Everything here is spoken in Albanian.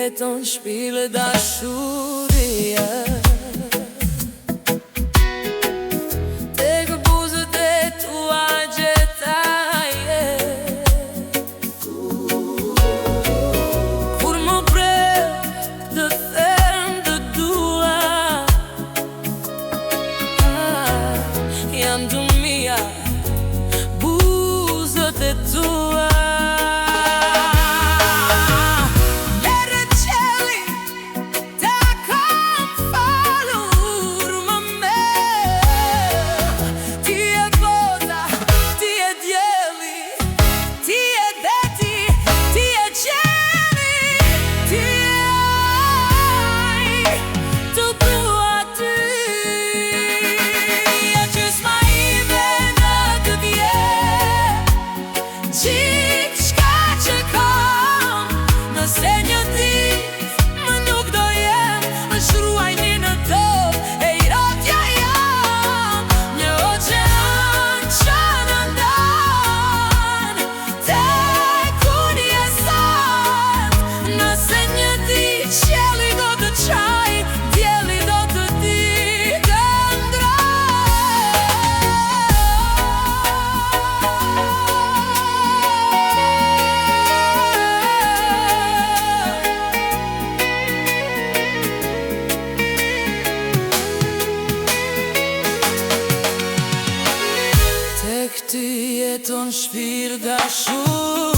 jeton shpirë dashuria. Tek buzët e tua gjetaj kur më prek të them të dua. Janë të mia buzët e tua. Gjithë shka që kam, nëse një dit më nuk do jem, më shruaj një në top, e i rotja jam një oqean që në ndan tek unë jesat. Nëse një dit qeli do të qaj, djeli do të di gëndra. Tek ty jeton shpirë dashuria.